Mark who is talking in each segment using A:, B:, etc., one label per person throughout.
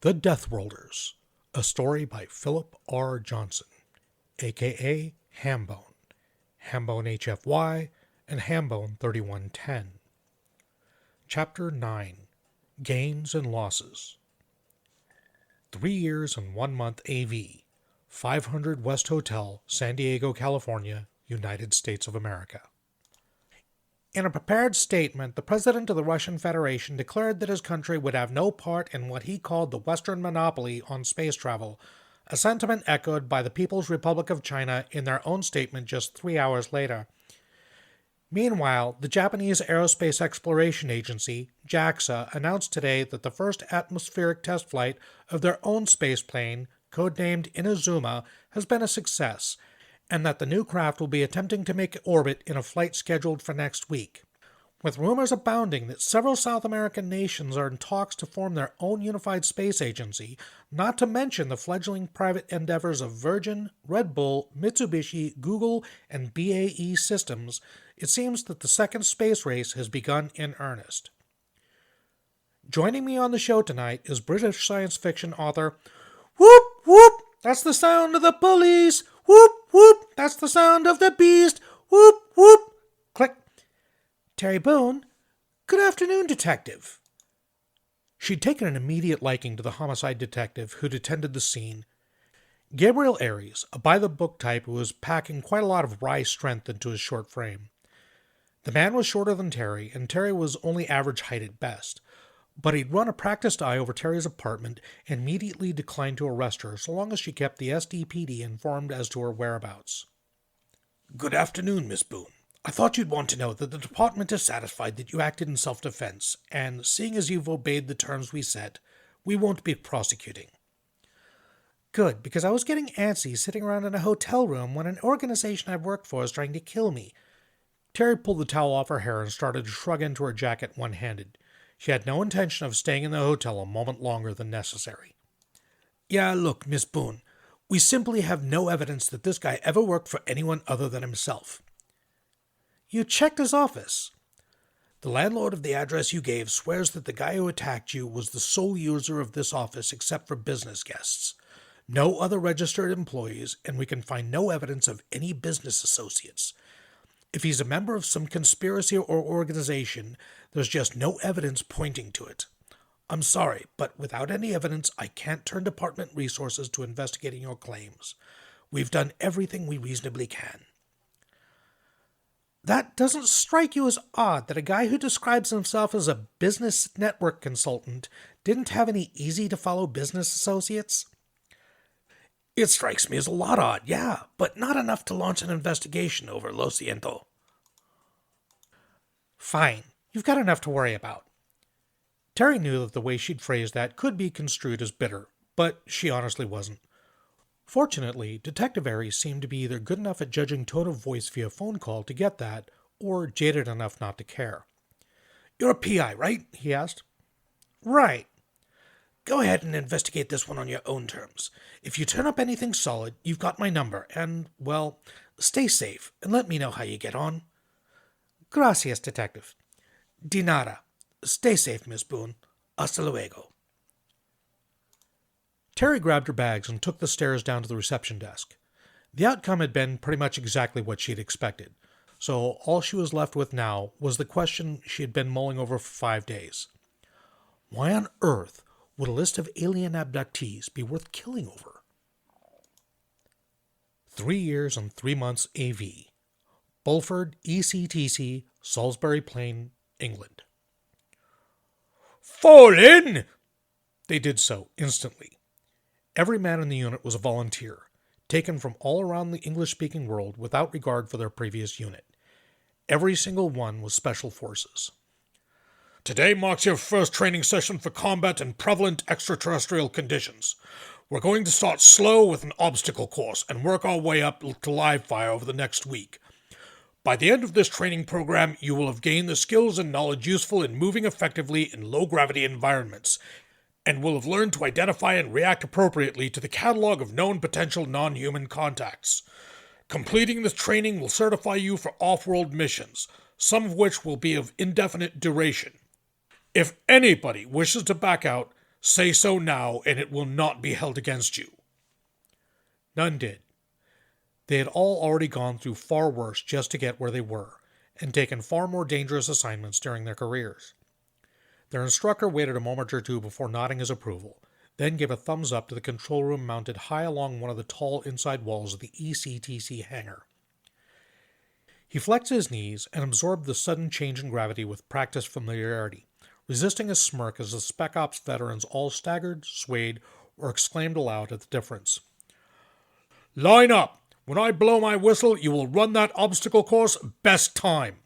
A: The Deathworlders, a story by Philip R. Johnson, a.k.a. Hambone, Hambone HFY, and Hambone 3110. Chapter 9, Gains and Losses. 3 years and 1 month AV, 500 West Hotel, San Diego, California, United States of America. In a prepared statement, the President of the Russian Federation declared that his country would have no part in what he called the Western monopoly on space travel, a sentiment echoed by the People's Republic of China in their own statement just 3 hours later. Meanwhile, the Japanese Aerospace Exploration Agency, JAXA, announced today that the first atmospheric test flight of their own spaceplane, codenamed Inazuma, has been a success, and that the new craft will be attempting to make orbit in a flight scheduled for next week. With rumors abounding that several South American nations are in talks to form their own unified space agency, not to mention the fledgling private endeavors of Virgin, Red Bull, Mitsubishi, Google, and BAE Systems, it seems that the second space race has begun in earnest. Joining me on the show tonight is British science fiction author Whoop Whoop! That's the sound of the police! Whoop whoop! That's the sound of the beast! Whoop whoop! Click. Terry Boone. Good afternoon, detective. She'd taken an immediate liking to the homicide detective who'd attended the scene. Gabriel Aries, a by-the-book type who was packing quite a lot of wry strength into his short frame. The man was shorter than Terry, and Terry was only average height at best. But he'd run a practiced eye over Terry's apartment and immediately declined to arrest her so long as she kept the SDPD informed as to her whereabouts. Good afternoon, Miss Boone. I thought you'd want to know that the department is satisfied that you acted in self-defense, and seeing as you've obeyed the terms we set, we won't be prosecuting. Good, because I was getting antsy sitting around in a hotel room when an organization I've worked for is trying to kill me. Terry pulled the towel off her hair and started to shrug into her jacket one-handed. She had no intention of staying in the hotel a moment longer than necessary. Yeah, look, Miss Boone, we simply have no evidence that this guy ever worked for anyone other than himself. You checked his office. The landlord of the address you gave swears that the guy who attacked you was the sole user of this office except for business guests. No other registered employees, and we can find no evidence of any business associates. If he's a member of some conspiracy or organization, there's just no evidence pointing to it. I'm sorry, but without any evidence, I can't turn department resources to investigating your claims. We've done everything we reasonably can. That doesn't strike you as odd that a guy who describes himself as a business network consultant didn't have any easy-to-follow business associates? It strikes me as a lot odd, yeah, but not enough to launch an investigation over, lo siento. Fine, you've got enough to worry about. Terry knew that the way she'd phrased that could be construed as bitter, but she honestly wasn't. Fortunately, Detective Aries seemed to be either good enough at judging tone of voice via phone call to get that, or jaded enough not to care. You're a PI, right? He asked. Right. Go ahead and investigate this one on your own terms. If you turn up anything solid, you've got my number, and, well, stay safe, and let me know how you get on. Gracias, detective. De nada. Stay safe, Miss Boone. Hasta luego. Terry grabbed her bags and took the stairs down to the reception desk. The outcome had been pretty much exactly what she'd expected, so all she was left with now was the question she had been mulling over for 5 days. Why on earth would a list of alien abductees be worth killing over? 3 years and 3 months AV. Bulford, ECTC, Salisbury Plain, England. Fall in! They did so instantly. Every man in the unit was a volunteer, taken from all around the English-speaking world without regard for their previous unit. Every single one was special forces. Today marks your first training session for combat in prevalent extraterrestrial conditions. We're going to start slow with an obstacle course and work our way up to live fire over the next week. By the end of this training program, you will have gained the skills and knowledge useful in moving effectively in low-gravity environments, and will have learned to identify and react appropriately to the catalog of known potential non-human contacts. Completing this training will certify you for off-world missions, some of which will be of indefinite duration. If anybody wishes to back out, Say so now, and it will not be held against you. None did. They had all already gone through far worse just to get where they were, and taken far more dangerous assignments during their careers. Their instructor waited a moment or two before nodding his approval, then gave a thumbs up to the control room mounted high along one of the tall inside walls of the ECTC hangar. He flexed his knees and absorbed the sudden change in gravity with practiced familiarity, resisting a smirk as the Spec Ops veterans all staggered, swayed, or exclaimed aloud at the difference. Line up! When I blow my whistle, you will run that obstacle course best time.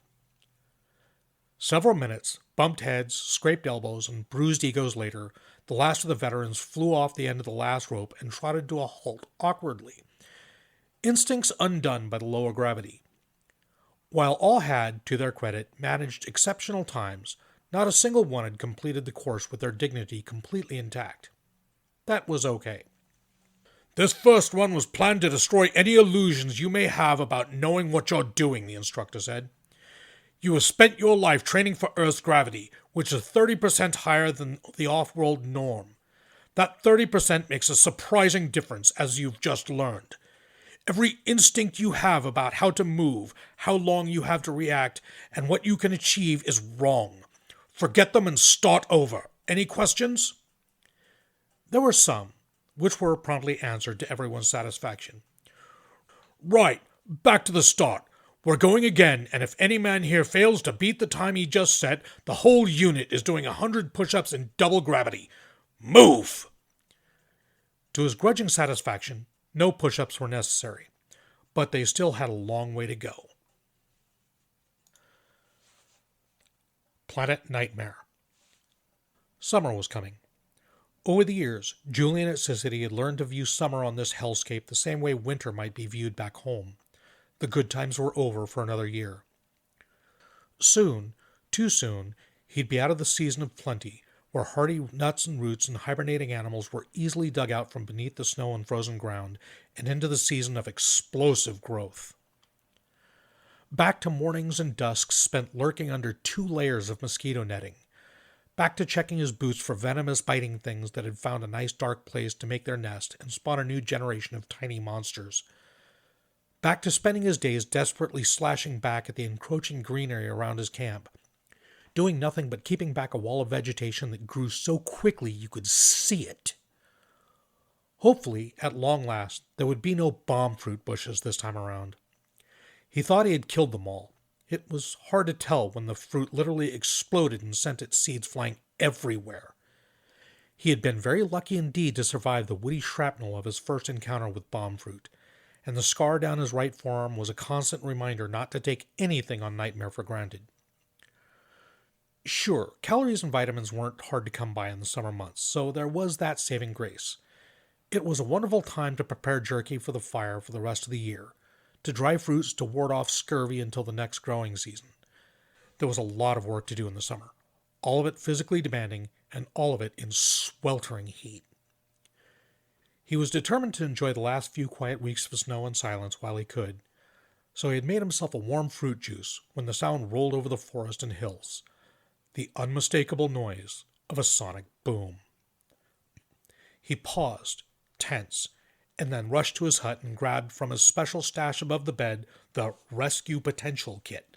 A: Several minutes, bumped heads, scraped elbows, and bruised egos later, the last of the veterans flew off the end of the last rope and trotted to a halt awkwardly, instincts undone by the lower gravity. While all had, to their credit, managed exceptional times, not a single one had completed the course with their dignity completely intact. That was okay. This first run was planned to destroy any illusions you may have about knowing what you're doing, the instructor said. You have spent your life training for Earth's gravity, which is 30% higher than the off-world norm. That 30% makes a surprising difference, as you've just learned. Every instinct you have about how to move, how long you have to react, and what you can achieve is wrong. Forget them and start over. Any questions? There were some, which were promptly answered to everyone's satisfaction. Right, back to the start. We're going again, and if any man here fails to beat the time he just set, the whole unit is doing 100 push-ups in double gravity. Move! To his grudging satisfaction, no push-ups were necessary, but they still had a long way to go. Planet Nightmare. Summer was coming. Over the years, Julian at Sycity had learned to view summer on this hellscape the same way winter might be viewed back home. The good times were over for another year. Soon, too soon, he'd be out of the season of plenty, where hardy nuts and roots and hibernating animals were easily dug out from beneath the snow and frozen ground, and into the season of explosive growth. Back to mornings and dusks spent lurking under 2 layers of mosquito netting. Back to checking his boots for venomous biting things that had found a nice dark place to make their nest and spawn a new generation of tiny monsters. Back to spending his days desperately slashing back at the encroaching greenery around his camp, doing nothing but keeping back a wall of vegetation that grew so quickly you could see it. Hopefully, at long last, there would be no bomb fruit bushes this time around. He thought he had killed them all. It was hard to tell when the fruit literally exploded and sent its seeds flying everywhere. He had been very lucky indeed to survive the woody shrapnel of his first encounter with bomb fruit, and the scar down his right forearm was a constant reminder not to take anything on Nightmare for granted. Sure, calories and vitamins weren't hard to come by in the summer months, so there was that saving grace. It was a wonderful time to prepare jerky for the fire for the rest of the year, to dry fruits to ward off scurvy until the next growing season. There was a lot of work to do in the summer, all of it physically demanding, and all of it in sweltering heat. He was determined to enjoy the last few quiet weeks of snow and silence while he could, so he had made himself a warm fruit juice when the sound rolled over the forest and hills, the unmistakable noise of a sonic boom. He paused, tense, and then rushed to his hut and grabbed from his special stash above the bed the Rescue Potential Kit,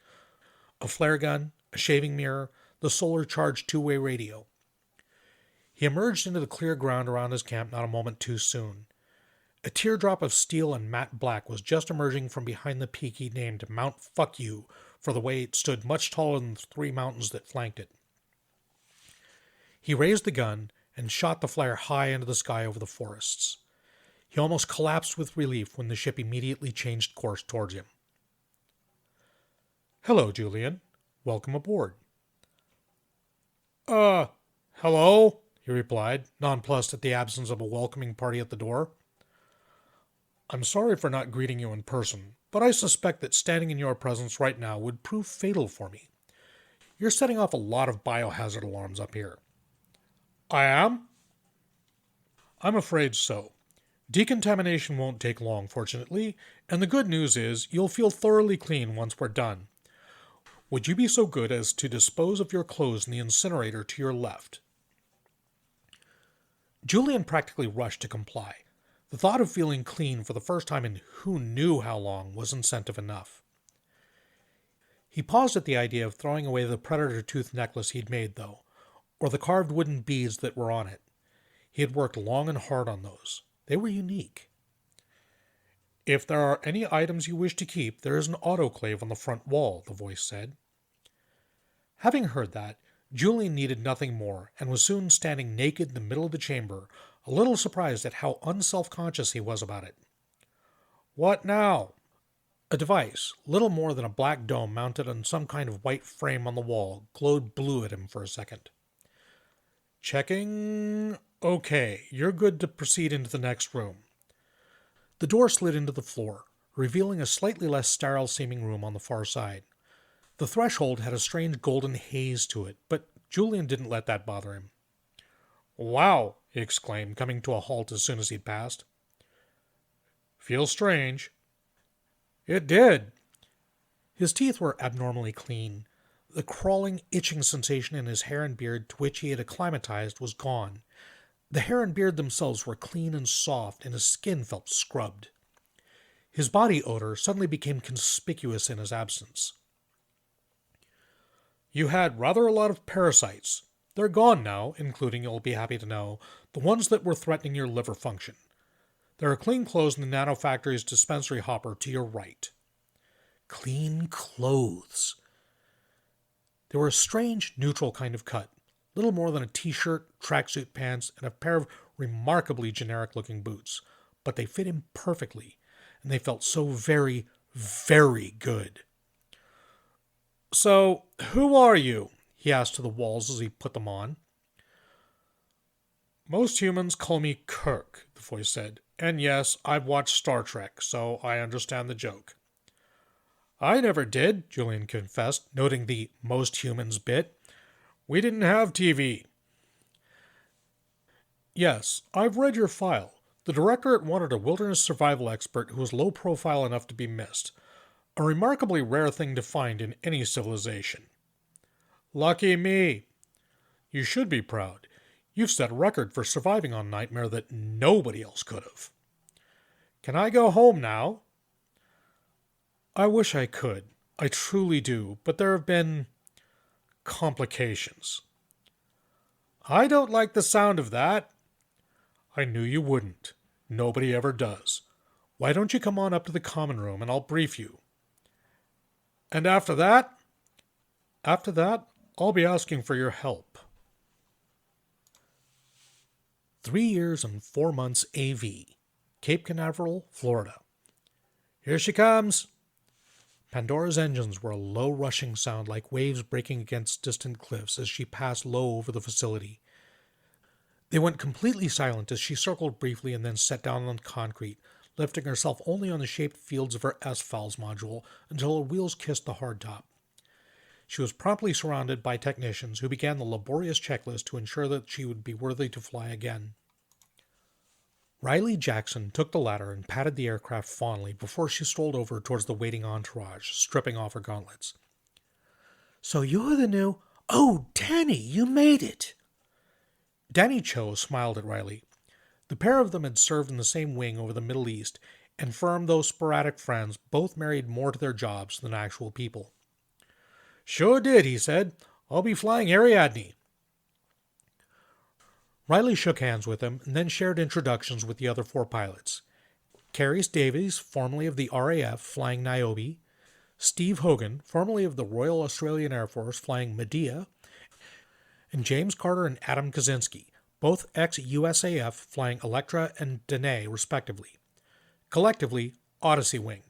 A: a flare gun, a shaving mirror, the solar-charged 2-way radio. He emerged into the clear ground around his camp not a moment too soon. A teardrop of steel and matte black was just emerging from behind the peak he named Mount Fuck You for the way it stood much taller than the 3 mountains that flanked it. He raised the gun and shot the flare high into the sky over the forests. He almost collapsed with relief when the ship immediately changed course towards him. "Hello, Julian. Welcome aboard." Hello?" he replied, nonplussed at the absence of a welcoming party at the door. "I'm sorry for not greeting you in person, but I suspect that standing in your presence right now would prove fatal for me. You're setting off a lot of biohazard alarms up here." "I am?" "I'm afraid so. Decontamination won't take long, fortunately, and the good news is you'll feel thoroughly clean once we're done. Would you be so good as to dispose of your clothes in the incinerator to your left?" Julian practically rushed to comply. The thought of feeling clean for the first time in who knew how long was incentive enough. He paused at the idea of throwing away the predator tooth necklace he'd made, though, or the carved wooden beads that were on it. He had worked long and hard on those. They were unique. "If there are any items you wish to keep, there is an autoclave on the front wall," the voice said. Having heard that, Julian needed nothing more, and was soon standing naked in the middle of the chamber, a little surprised at how unself-conscious he was about it. "What now?" A device, little more than a black dome mounted on some kind of white frame on the wall, glowed blue at him for a second. "Checking. Okay, you're good to proceed into the next room." The door slid into the floor, revealing a slightly less sterile-seeming room on the far side. The threshold had a strange golden haze to it, but Julian didn't let that bother him. "Wow," he exclaimed, coming to a halt as soon as he'd passed. "Feels strange." It did. His teeth were abnormally clean. The crawling, itching sensation in his hair and beard to which he had acclimatized was gone. The hair and beard themselves were clean and soft, and his skin felt scrubbed. His body odor suddenly became conspicuous in his absence. "You had rather a lot of parasites. They're gone now, including, you'll be happy to know, the ones that were threatening your liver function. There are clean clothes in the nanofactory's dispensary hopper to your right." Clean clothes. They were a strange, neutral kind of cut, little more than a t-shirt, tracksuit pants, and a pair of remarkably generic-looking boots, but they fit him perfectly, and they felt so very, very good. "So, who are you?" he asked to the walls as he put them on. "Most humans call me Kirk," the voice said. "And yes, I've watched Star Trek, so I understand the joke." "I never did," Julian confessed, noting the "most humans" bit. "We didn't have TV." "Yes, I've read your file. The directorate wanted a wilderness survival expert who was low profile enough to be missed. A remarkably rare thing to find in any civilization." "Lucky me." "You should be proud. You've set a record for surviving on Nightmare that nobody else could have." "Can I go home now?" "I wish I could. I truly do. But there have been complications." "I don't like the sound of that." "I knew you wouldn't. Nobody ever does. Why don't you come on up to the common room and I'll brief you?" "And after that?" "After that, I'll be asking for your help." 3 years and 4 months AV. Cape Canaveral, Florida. "Here she comes." Pandora's engines were a low rushing sound like waves breaking against distant cliffs as she passed low over the facility. They went completely silent as she circled briefly and then set down on concrete, lifting herself only on the shaped fields of her S-Files module until her wheels kissed the hardtop. She was promptly surrounded by technicians who began the laborious checklist to ensure that she would be worthy to fly again. Riley Jackson took the ladder and patted the aircraft fondly before she strolled over towards the waiting entourage, stripping off her gauntlets. "So you're the new... Oh, Danny, you made it!" Danny Cho smiled at Riley. The pair of them had served in the same wing over the Middle East, and firm though sporadic friends, both married more to their jobs than actual people. "Sure did," he said. "I'll be flying Ariadne." Riley shook hands with him and then shared introductions with the other 4 pilots. Carice Davies, formerly of the RAF, flying Niobe. Steve Hogan, formerly of the Royal Australian Air Force, flying Medea. And James Carter and Adam Kaczynski, both ex-USAF, flying Electra and Danae, respectively. Collectively, Odyssey Wing.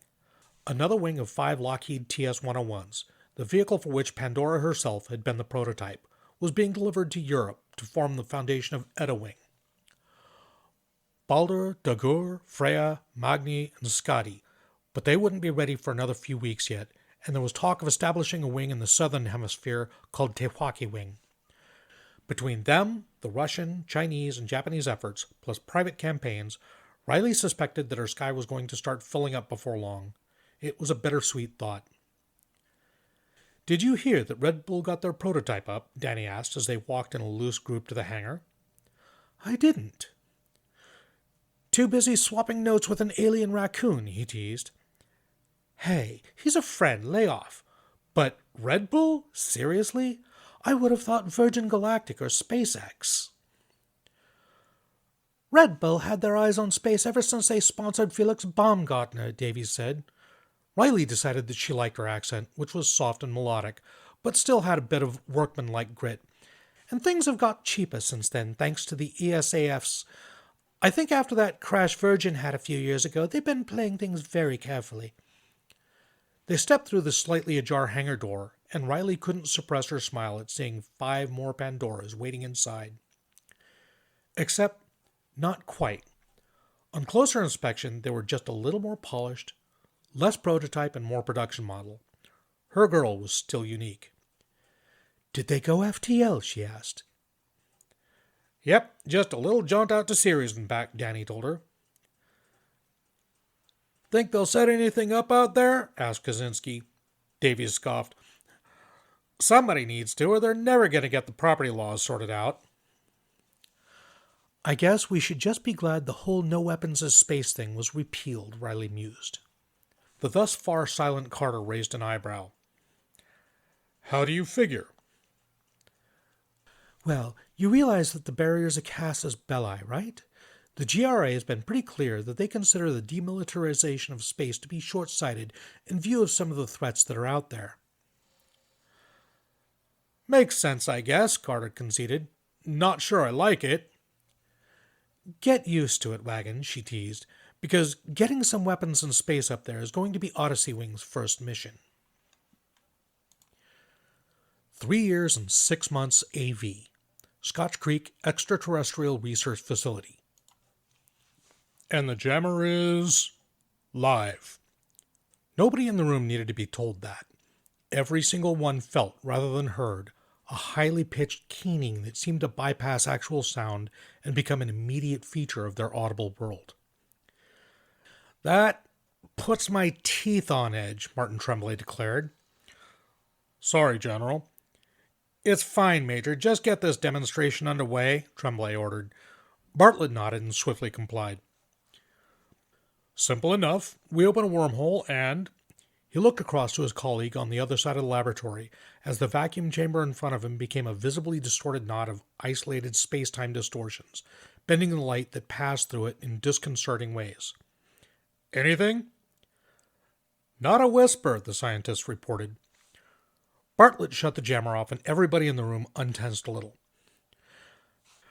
A: Another wing of 5 Lockheed TS-101s, the vehicle for which Pandora herself had been the prototype, was being delivered to Europe to form the foundation of Edda Wing. Baldur, Dagur, Freya, Magni, and Skadi, but they wouldn't be ready for another few weeks yet, and there was talk of establishing a wing in the southern hemisphere called Tehuaki Wing. Between them, the Russian, Chinese, and Japanese efforts, plus private campaigns, Riley suspected that her sky was going to start filling up before long. It was a bittersweet thought. "Did you hear that Red Bull got their prototype up?" Danny asked as they walked in a loose group to the hangar. I didn't. Too busy swapping notes with an alien raccoon, he teased. Hey, he's a friend, lay off. But Red Bull? Seriously? I would have thought Virgin Galactic or SpaceX. Red Bull had their eyes on space ever since they sponsored Felix Baumgartner, Davies said. Riley decided that she liked her accent, which was soft and melodic, but still had a bit of workmanlike grit. And things have got cheaper since then, thanks to the ESAFs. I think after that crash Virgin had a few years ago, they've been playing things very carefully. They stepped through the slightly ajar hangar door, and Riley couldn't suppress her smile at seeing 5 more Pandoras waiting inside. Except, not quite. On closer inspection, they were just a little more polished, less prototype and more production model. Her girl was still unique. Did they go FTL, she asked. Yep, just a little jaunt out to Ceres and back, Danny told her. Think they'll set anything up out there? Asked Kaczynski. Davies scoffed. Somebody needs to, or they're never going to get the property laws sorted out. I guess we should just be glad the whole no weapons as space thing was repealed, Riley mused. The thus far silent Carter raised an eyebrow. How do you figure? Well, you realize that the barriers are cast as belli, right? The GRA has been pretty clear that they consider the demilitarization of space to be short-sighted in view of some of the threats that are out there. Makes sense, I guess, Carter conceded. Not sure I like it. Get used to it, Wagon, she teased, because getting some weapons in space up there is going to be Odyssey Wing's first mission. 3 years and 6 months AV. Scotch Creek Extraterrestrial Research Facility. And the jammer is live. Nobody in the room needed to be told that. Every single one felt, rather than heard, a highly pitched keening that seemed to bypass actual sound and become an immediate feature of their audible world. That puts my teeth on edge, Martin Tremblay declared. Sorry, General. It's fine, Major. Just get this demonstration underway, Tremblay ordered. Bartlett nodded and swiftly complied. Simple enough. We open a wormhole and... He looked across to his colleague on the other side of the laboratory as the vacuum chamber in front of him became a visibly distorted knot of isolated space-time distortions, bending the light that passed through it in disconcerting ways. Anything? Not a whisper, the scientist reported. Bartlett shut the jammer off and everybody in the room untensed a little.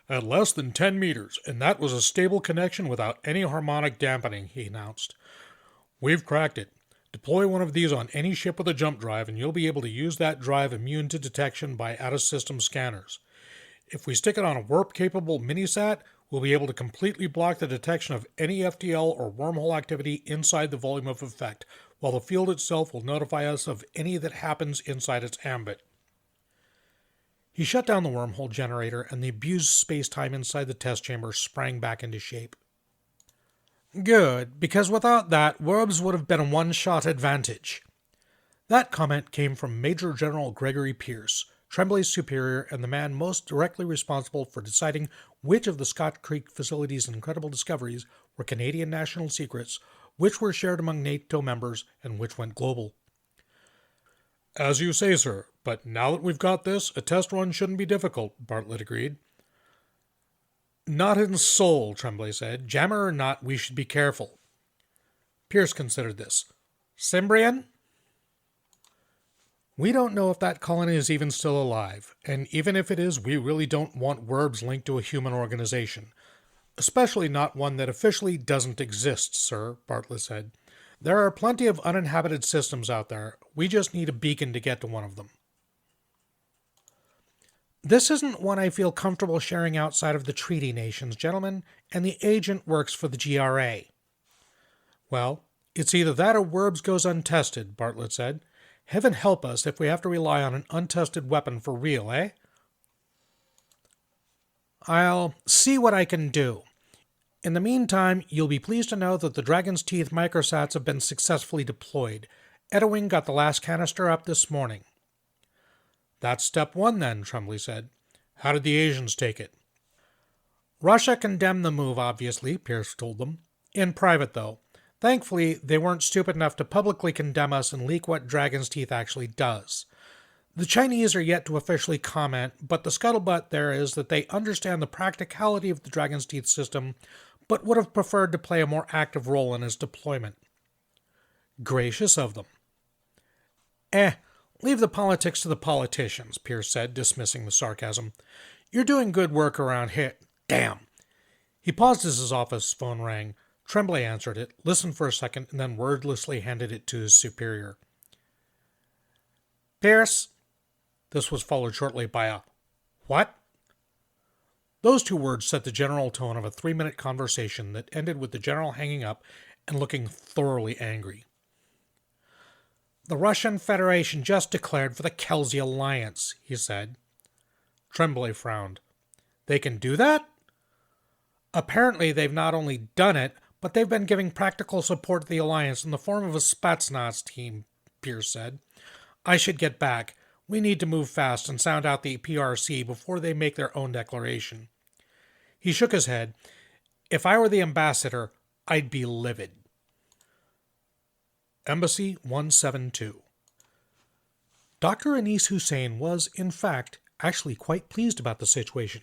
A: At less than 10 meters, and that was a stable connection without any harmonic dampening, he announced. We've cracked it. Deploy one of these on any ship with a jump drive, and you'll be able to use that drive immune to detection by out-of-system scanners. If we stick it on a warp-capable minisat, we'll be able to completely block the detection of any FTL or wormhole activity inside the volume of effect, while the field itself will notify us of any that happens inside its ambit. He shut down the wormhole generator, and the abused space-time inside the test chamber sprang back into shape. Good, because without that, Werbs would have been a one-shot advantage. That comment came from Major General Gregory Pierce, Tremblay's superior and the man most directly responsible for deciding which of the Scotch Creek facility's incredible discoveries were Canadian national secrets, which were shared among NATO members, and which went global. As you say, sir, but now that we've got this, a test run shouldn't be difficult, Bartlett agreed. Not in soul, Tremblay said. Jammer or not, we should be careful. Pierce considered this. Symbrian? We don't know if that colony is even still alive, and even if it is, we really don't want Werbs linked to a human organization. Especially not one that officially doesn't exist, sir, Bartlett said. There are plenty of uninhabited systems out there. We just need a beacon to get to one of them. This isn't one I feel comfortable sharing outside of the treaty nations, gentlemen, and the agent works for the GRA. Well, it's either that or Werbs goes untested, Bartlett said. Heaven help us if we have to rely on an untested weapon for real, eh? I'll see what I can do. In the meantime, you'll be pleased to know that the Dragon's Teeth microsats have been successfully deployed. Edwin got the last canister up this morning. That's step one then, Tremblay said. How did the Asians take it? Russia condemned the move, obviously, Pierce told them. In private, though. Thankfully, they weren't stupid enough to publicly condemn us and leak what Dragon's Teeth actually does. The Chinese are yet to officially comment, but the scuttlebutt there is that they understand the practicality of the Dragon's Teeth system, but would have preferred to play a more active role in its deployment. Gracious of them. Leave the politics to the politicians, Pierce said, dismissing the sarcasm. You're doing good work around here. Damn. He paused as his office phone rang. Tremblay answered it, listened for a second, and then wordlessly handed it to his superior. Pierce. This was followed shortly by a what? Those two words set the general tone of a 3-minute conversation that ended with the general hanging up and looking thoroughly angry. The Russian Federation just declared for the Kelsey Alliance, he said. Tremblay frowned. They can do that? Apparently they've not only done it, but they've been giving practical support to the Alliance in the form of a Spetsnaz team, Pierce said. I should get back. We need to move fast and sound out the PRC before they make their own declaration. He shook his head. If I were the ambassador, I'd be livid. Embassy 172. Dr. Anis Hussein was, in fact, actually quite pleased about the situation,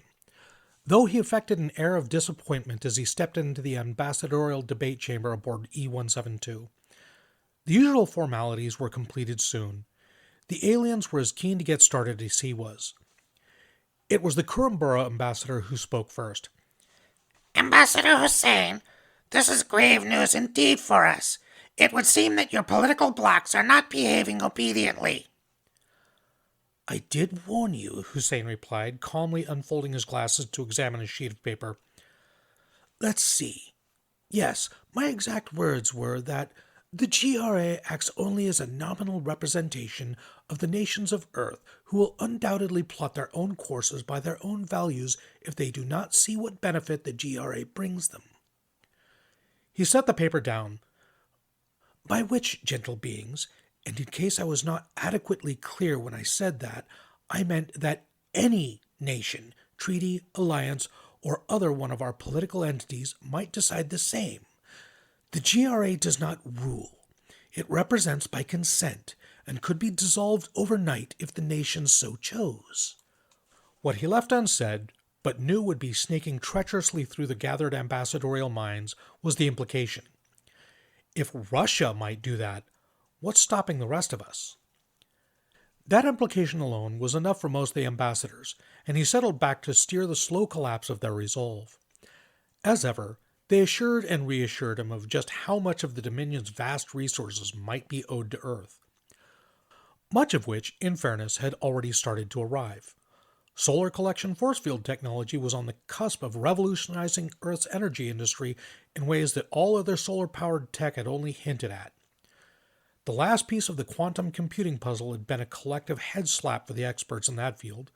A: though he affected an air of disappointment as he stepped into the ambassadorial debate chamber aboard E-172. The usual formalities were completed soon. The aliens were as keen to get started as he was. It was the Kurumbura ambassador who spoke first.
B: Ambassador Hussein, this is grave news indeed for us. It would seem that your political blocs are not behaving obediently.
A: I did warn you, Hussein replied, calmly unfolding his glasses to examine a sheet of paper. Let's see. Yes, my exact words were that the GRA acts only as a nominal representation of the nations of Earth, who will undoubtedly plot their own courses by their own values if they do not see what benefit the GRA brings them. He set the paper down. By which, gentle beings, and in case I was not adequately clear when I said that, I meant that any nation, treaty, alliance, or other one of our political entities might decide the same. The GRA does not rule. It represents by consent, and could be dissolved overnight if the nations so chose. What he left unsaid, but knew would be sneaking treacherously through the gathered ambassadorial minds, was the implication. If Russia might do that, what's stopping the rest of us? That implication alone was enough for most of the ambassadors, and he settled back to steer the slow collapse of their resolve. As ever, they assured and reassured him of just how much of the Dominion's vast resources might be owed to Earth. Much of which, in fairness, had already started to arrive. Solar collection force field technology was on the cusp of revolutionizing Earth's energy industry in ways that all other solar-powered tech had only hinted at. The last piece of the quantum computing puzzle had been a collective head slap for the experts in that field.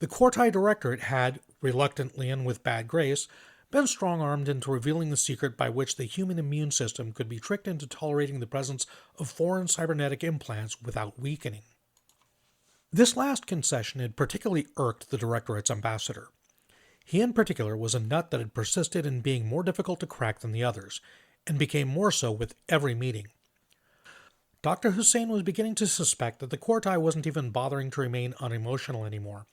A: The Quartai Directorate had, reluctantly and with bad grace, been strong-armed into revealing the secret by which the human immune system could be tricked into tolerating the presence of foreign cybernetic implants without weakening. This last concession had particularly irked the Directorate's ambassador. He in particular was a nut that had persisted in being more difficult to crack than the others, and became more so with every meeting. Dr. Hussein was beginning to suspect that the Quartai wasn't even bothering to remain unemotional anymore.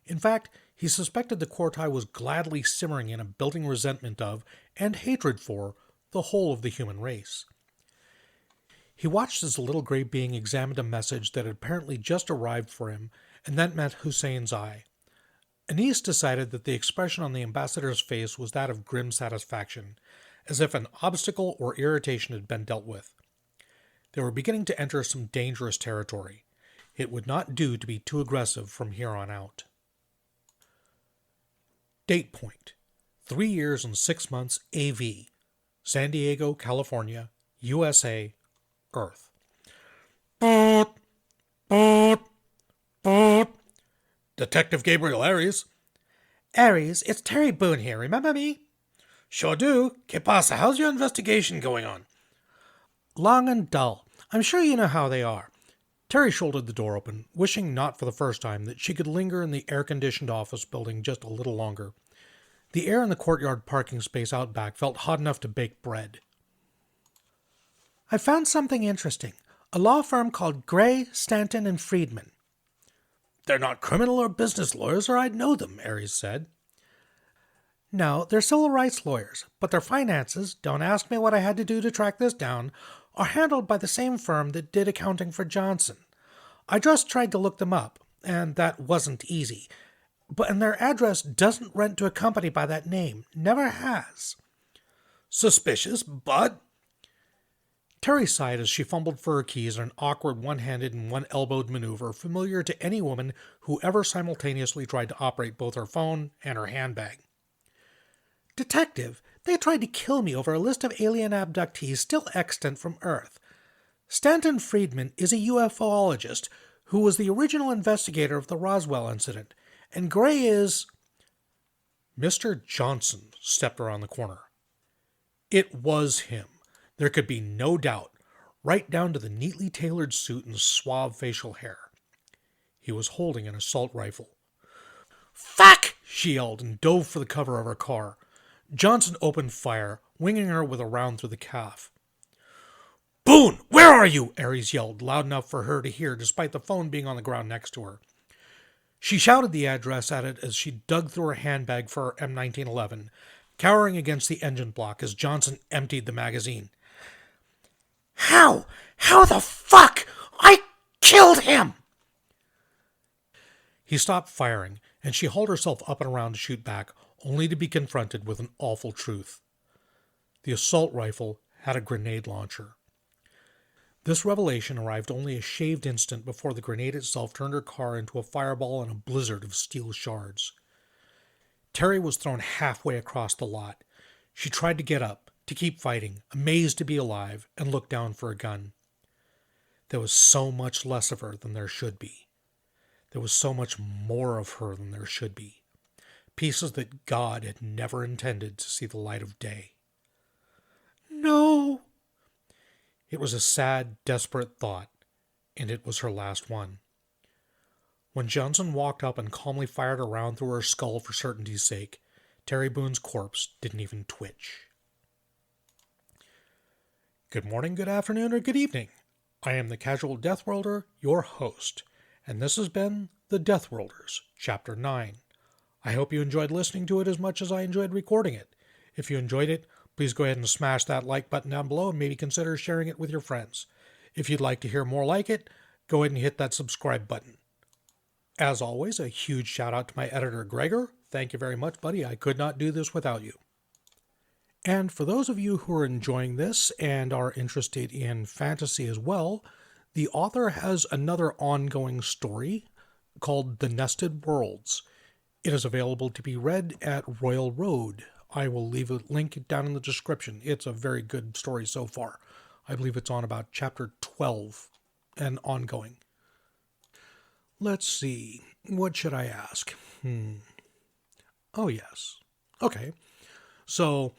A: In fact, he suspected the Quartai was gladly simmering in a building resentment of, and hatred for, the whole of the human race. He watched as the little gray being examined a message that had apparently just arrived for him, and then met Hussein's eye. Anis decided that the expression on the ambassador's face was that of grim satisfaction, as if an obstacle or irritation had been dealt with. They were beginning to enter some dangerous territory. It would not do to be too aggressive from here on out. Date point: 3 years and 6 months AV, San Diego, California, USA, Earth. Detective Gabriel Aries.
B: Aries, it's Terry Boone here, remember me?
A: Sure do. ¿Qué pasa? How's your investigation going on?
B: Long and dull. I'm sure you know how they are.
A: Terry shouldered the door open, wishing not for the first time that she could linger in the air-conditioned office building just a little longer. The air in the courtyard parking space out back felt hot enough to bake bread.
C: I found something interesting. A law firm called Gray, Stanton, and Friedman.
A: They're not criminal or business lawyers, or I'd know them, Ares said.
C: No, they're civil rights lawyers, but their finances, don't ask me what I had to do to track this down, are handled by the same firm that did accounting for Johnson. I just tried to look them up, and that wasn't easy. And their address doesn't rent to a company by that name. Never has.
A: Suspicious, but...
C: Terry sighed as she fumbled for her keys in an awkward one-handed and one-elbowed maneuver familiar to any woman who ever simultaneously tried to operate both her phone and her handbag. Detective, they tried to kill me over a list of alien abductees still extant from Earth. Stanton Friedman is a UFOologist who was the original investigator of the Roswell incident, and Gray is...
A: Mr. Johnson stepped around the corner. It was him. There could be no doubt, right down to the neatly tailored suit and suave facial hair. He was holding an assault rifle.
B: Fuck!
A: She yelled and dove for the cover of her car. Johnson opened fire, winging her with a round through the calf. Boone, where are you? Ares yelled, loud enough for her to hear despite the phone being on the ground next to her. She shouted the address at it as she dug through her handbag for her M1911, cowering against the engine block as Johnson emptied the magazine.
B: How? How the fuck? I killed him!
A: He stopped firing, and she hauled herself up and around to shoot back, only to be confronted with an awful truth. The assault rifle had a grenade launcher. This revelation arrived only a shaved instant before the grenade itself turned her car into a fireball and a blizzard of steel shards. Terry was thrown halfway across the lot. She tried to get up, to keep fighting, amazed to be alive, and look down for a gun. There was so much less of her than there should be. There was so much more of her than there should be. Pieces that God had never intended to see the light of day.
C: No!
A: It was a sad, desperate thought, and it was her last one. When Johnson walked up and calmly fired a round through her skull for certainty's sake, Terry Boone's corpse didn't even twitch. Good morning, good afternoon, or good evening. I am the Casual Deathworlder, your host, and this has been The Deathworlders, Chapter 9. I hope you enjoyed listening to it as much as I enjoyed recording it. If you enjoyed it, please go ahead and smash that like button down below and maybe consider sharing it with your friends. If you'd like to hear more like it, go ahead and hit that subscribe button. As always, a huge shout out to my editor, Graygor. Thank you very much, buddy. I could not do this without you. And for those of you who are enjoying this and are interested in fantasy as well, the author has another ongoing story called The Nested Worlds. It is available to be read at Royal Road. I will leave a link down in the description. It's a very good story so far. I believe it's on about chapter 12 and ongoing. Let's see. What should I ask? Oh, yes. Okay. So,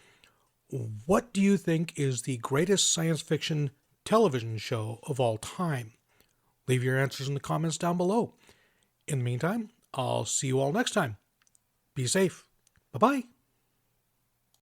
A: what do you think is the greatest science fiction television show of all time? Leave your answers in the comments down below. In the meantime, I'll see you all next time. Be safe. Bye-bye.